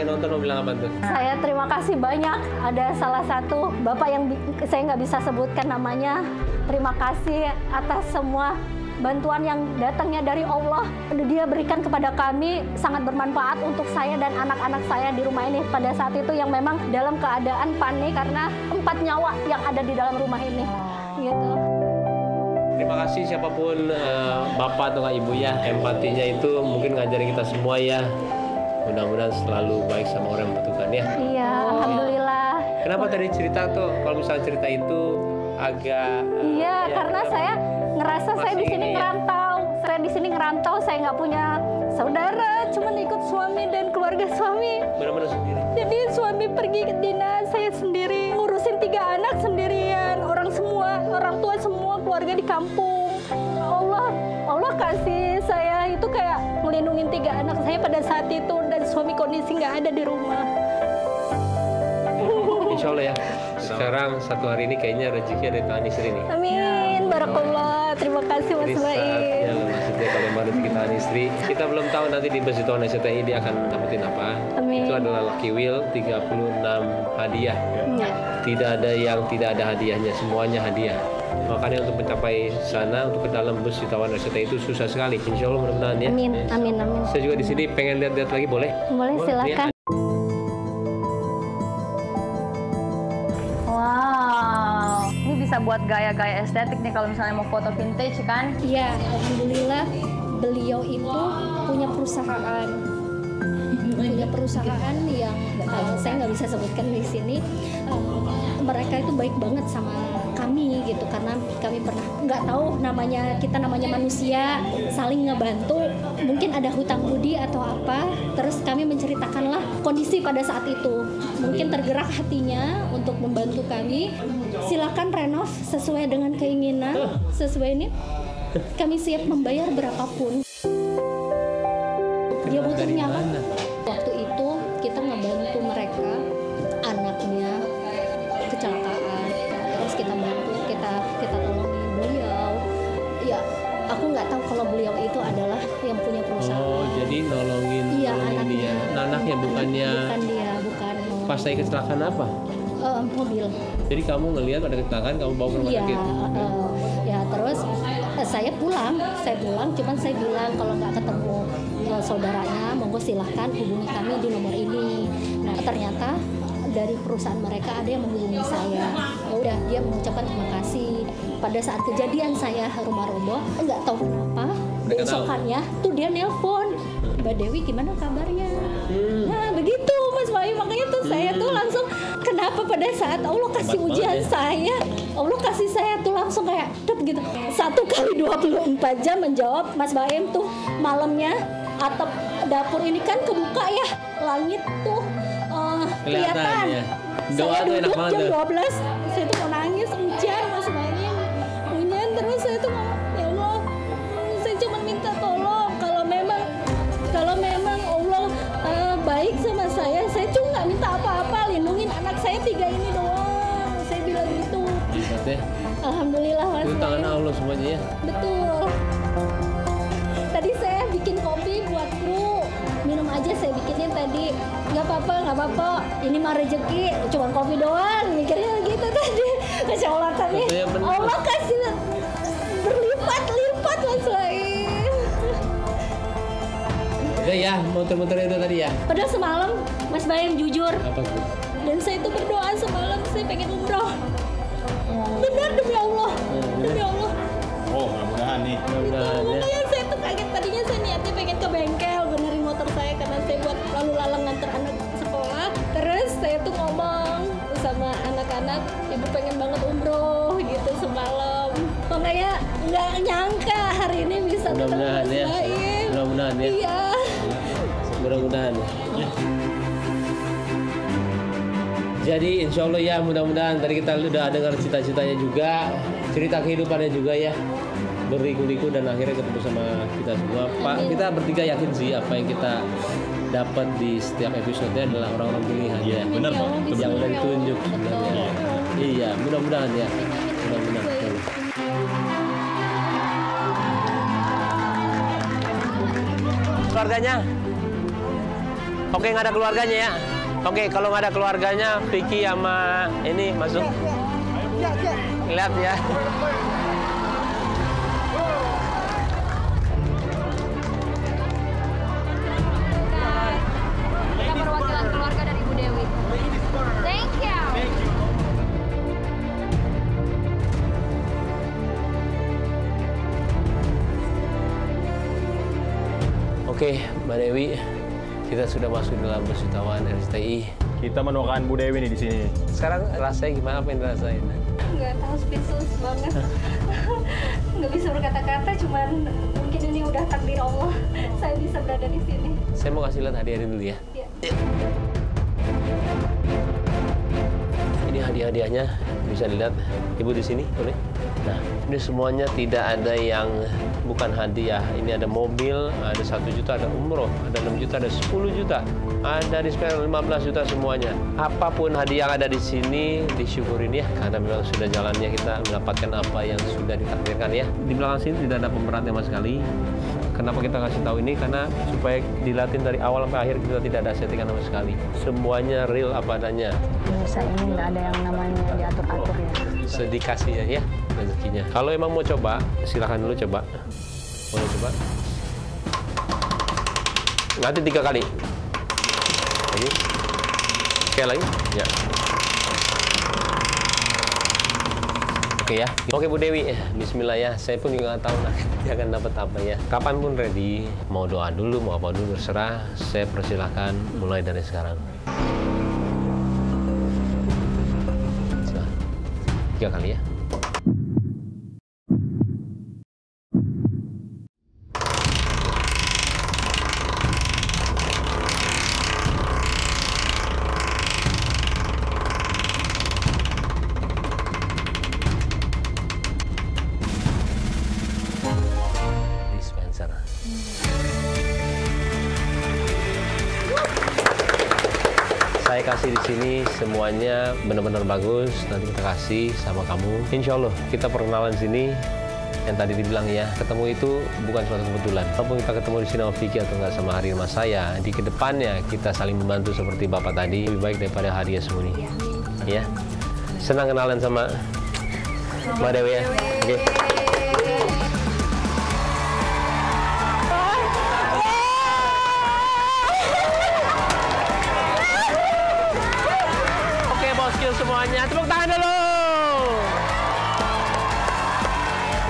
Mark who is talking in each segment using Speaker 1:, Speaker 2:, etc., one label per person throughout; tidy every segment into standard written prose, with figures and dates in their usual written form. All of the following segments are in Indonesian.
Speaker 1: yang nonton mau bilang apa tuh?
Speaker 2: Saya terima kasih banyak. Ada salah satu bapak yang saya nggak bisa sebutkan namanya. Terima kasih atas semua bantuan yang datangnya dari Allah. Dia berikan kepada kami sangat bermanfaat untuk saya dan anak-anak saya di rumah ini pada saat itu yang memang dalam keadaan panik karena 4 nyawa yang ada di dalam rumah ini. Gitu.
Speaker 1: Terima kasih siapapun bapak atau ibu ya, empatinya itu mungkin ngajarin kita semua ya. Mudah-mudahan selalu baik sama orang yang membutuhkan ya.
Speaker 2: Iya, alhamdulillah.
Speaker 1: Kenapa tadi cerita tuh kalau misalnya cerita itu agak
Speaker 2: iya, karena saya ngerasa saya di sini ngerantau. Saya di sini ngerantau, saya nggak punya saudara, cuman ikut suami dan keluarga suami.
Speaker 1: Benar-benar sendiri.
Speaker 2: Jadi suami pergi ke dinas, saya sendiri ngurusin 3 anak sendirian, orang tua semua keluarga di kampung. Allah kasih saya itu kayak ngelindungin 3 anak saya pada saat itu dan suami kondisi nggak ada di rumah.
Speaker 1: Insya Allah ya. Sekarang satu hari ini kayaknya rezeki ada di tangan istri nih.
Speaker 2: Amin, barakallah. Terima kasih Mas Baim.
Speaker 1: Ya, maksudnya kalau emang rezeki tangan istri, kita belum tahu nanti di Bersituan SCTI dia akan dapetin apa.
Speaker 2: Amin.
Speaker 1: Itu adalah Lucky Wheel 36 hadiah.
Speaker 2: Ya.
Speaker 1: Tidak ada yang tidak ada hadiahnya, semuanya hadiah. Makanya untuk mencapai sana, untuk ke dalam bus di Tawan SCTI itu susah sekali. Insya Allah mudah-mudahan ya.
Speaker 2: Amin, amin, amin.
Speaker 1: Saya juga di sini pengen lihat-lihat lagi, boleh?
Speaker 2: Boleh, silakan.
Speaker 3: Wow, ini bisa buat gaya-gaya estetik nih kalau misalnya mau foto vintage kan?
Speaker 2: Iya, alhamdulillah beliau itu punya perusahaan. Punya perusahaan yang saya nggak bisa sebutkan di sini. Mereka itu baik banget sama kami gitu karena kami pernah nggak tahu kita namanya manusia saling ngebantu, mungkin ada hutang budi atau apa, terus kami menceritakanlah kondisi pada saat itu, mungkin tergerak hatinya untuk membantu kami. Silakan renov sesuai dengan keinginan, sesuai ini kami siap membayar berapapun. Dia butuhnya apa? Waktu itu kita ngebantu mereka, anaknya kecelakaan, terus kita bantu, kita tolongin beliau. Ya, aku nggak tahu kalau beliau itu adalah yang punya perusahaan.
Speaker 1: Oh, jadi nolongin
Speaker 2: anaknya.
Speaker 1: dia. Anaknya bukannya.
Speaker 2: Bukan dia, bukan.
Speaker 1: Pas saya kecelakaan apa?
Speaker 2: Mobil.
Speaker 1: Jadi kamu ngelihat ada kecelakaan, kamu bawa ke rumah sakit?
Speaker 2: Ya terus saya pulang, cuman saya bilang kalau nggak ketemu saudaranya, monggo silahkan hubungi kami di nomor ini. Nah ternyata dari perusahaan mereka ada yang menghubungi saya. Udah, dia mengucapkan terima kasih. Pada saat kejadian saya rumah roboh, nggak tahu kenapa, besokannya tuh dia nelpon, Mbak Dewi gimana kabarnya? Nah begitu Mas Bayu, makanya tuh saya tuh langsung kenapa pada saat Allah kasih ujian saya, Allah kasih saya tuh langsung kayak gitu. 1 kali 24 jam menjawab Mas Baim tuh malamnya atap dapur ini kan kebuka ya, langit tuh kelihatan.
Speaker 1: Ya.
Speaker 2: Saya duduk jam 12, saya tuh mau nangis, hujan Mas Baim, hujan terus saya tuh ngomong, ya Allah, saya cuma minta tolong kalau memang Allah baik sama saya cuma nggak minta apa-apa, lindungin anak saya 3 ini doang, saya bilang gitu. Alhamdulillah Mas.
Speaker 1: Itu tangan Allah semuanya ya.
Speaker 2: Betul. Tadi saya bikin kopi buat kru, minum aja saya bikinin tadi. Nggak apa-apa, ini mah rezeki, cuma kopi doang, mikirnya gitu tadi. Masya Allah tapi Allah kasih berlipat-lipat Mas Baim.
Speaker 1: Udah ya, muter-muter itu tadi ya.
Speaker 2: Padahal semalam Mas Baim jujur.
Speaker 1: Apa tuh?
Speaker 2: Dan saya itu berdoa semalam, saya pengen umroh. Benar demi Allah, demi Allah.
Speaker 4: Oh, mudah-mudahan nih.
Speaker 1: Mudah-mudahan ya.
Speaker 2: Makanya saya tuh kaget, tadinya saya niatnya pengen ke bengkel benerin motor saya karena saya buat lalu lalang nganter anak sekolah. Terus saya tuh ngomong sama anak-anak, ibu pengen banget umroh gitu semalam. Makanya nggak nyangka hari ini bisa ketemu
Speaker 1: Mudah-mudahan
Speaker 2: Mas
Speaker 1: ya.
Speaker 2: Baim.
Speaker 1: Mudah-mudahan ya.
Speaker 2: Iya.
Speaker 1: Mudah-mudahan. Jadi insya Allah ya, mudah-mudahan tadi kita udah dengar cita-citanya juga, cerita kehidupannya juga ya, berliku-liku dan akhirnya ketemu sama kita semua. Pak, kita bertiga yakin sih apa yang kita dapat di setiap episode adalah orang-orang pilihan ya.
Speaker 4: Benar Pak.
Speaker 1: Yang udah ditunjuk sebenarnya. Iya, mudah-mudahan ya. Mudah-mudahan. Keluarganya Oke, nggak ada keluarganya ya. Oke, kalau nggak ada keluarganya, Vicky sama ini masuk. Lihat ya.
Speaker 3: Kita perwakilan keluarga dari Ibu Dewi. Thank you.
Speaker 1: Oke, Mbak Dewi, kita sudah masuk dalam persitawan RCTI.
Speaker 4: Kita mendoakan Bu Dewi nih di sini.
Speaker 1: Sekarang rasanya gimana? Apa yang dirasain?
Speaker 2: Nggak tahu, speechless banget. Nggak bisa berkata-kata, cuman mungkin ini udah takdir Allah. Saya bisa berada di sini.
Speaker 1: Saya mau kasih lihat hadiahnya dulu ya.
Speaker 2: Ya.
Speaker 1: Ini hadiah-hadiahnya, bisa dilihat. Ibu di sini, boleh? Nah, ini semuanya tidak ada yang bukan hadiah. Ini ada mobil, ada 1 juta, ada umroh, ada 6 juta, ada 10 juta, ada diskon 15 juta semuanya. Apapun hadiah yang ada di sini, disyukurin ya, karena memang sudah jalannya kita mendapatkan apa yang sudah ditakdirkan ya. Di belakang sini tidak ada pemberat sama sekali. Kenapa kita kasih tahu ini? Karena supaya dilatih dari awal sampai akhir kita tidak ada settingan sama sekali. Semuanya real apa adanya.
Speaker 3: Saya ini nggak ada yang namanya diatur-atur ya.
Speaker 1: Sedikasinya ya rezekinya. Kalau emang mau coba, silahkan dulu coba. Boleh coba. Nanti 3 kali. Lagi. Sekali lagi. Ya. Oke ya. Oke Bu Dewi, bismillah ya. Saya pun juga nggak tahu nanti akan dapat apa ya. Kapanpun ready, mau doa dulu, mau apa dulu, terserah. Saya persilahkan mulai dari sekarang. Silahkan. 3 kali ya. Dispenser. Saya kasih di sini semuanya benar-benar bagus. Nanti kita kasih sama kamu. Insya Allah kita perkenalan sini. Yang tadi dibilang ya, ketemu itu bukan suatu kebetulan. Walaupun kita ketemu di sini sama Vicky atau nggak sama Hari Mas saya, di kedepannya kita saling membantu seperti Bapak tadi, lebih baik daripada hadiah semua ini. Ya, senang kenalan sama Mbak Dewi ya. Oke. Oke bosku semuanya, tepuk tangan dulu.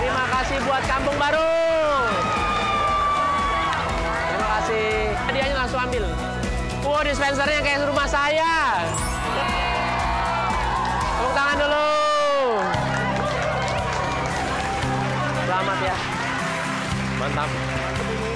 Speaker 1: Terima kasih buat Kampung Baru. Terima kasih. Hadiahnya langsung ambil. Wow, dispensernya kayak rumah saya. Tepuk tangan dulu. Selamat ya. Mantap.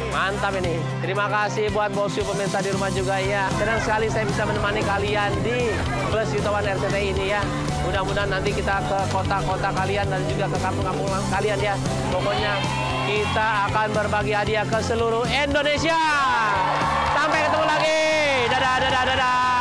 Speaker 1: Mantap ini. Terima kasih buat bosku pemirsa di rumah juga ya. Senang sekali saya bisa menemani kalian di Plus Witawan RCTI ini ya. Mudah-mudahan nanti kita ke kota-kota kalian dan juga ke kampung-kampung kalian ya. Pokoknya kita akan berbagi hadiah ke seluruh Indonesia. Sampai ketemu lagi. Dadah, dadah, dadah.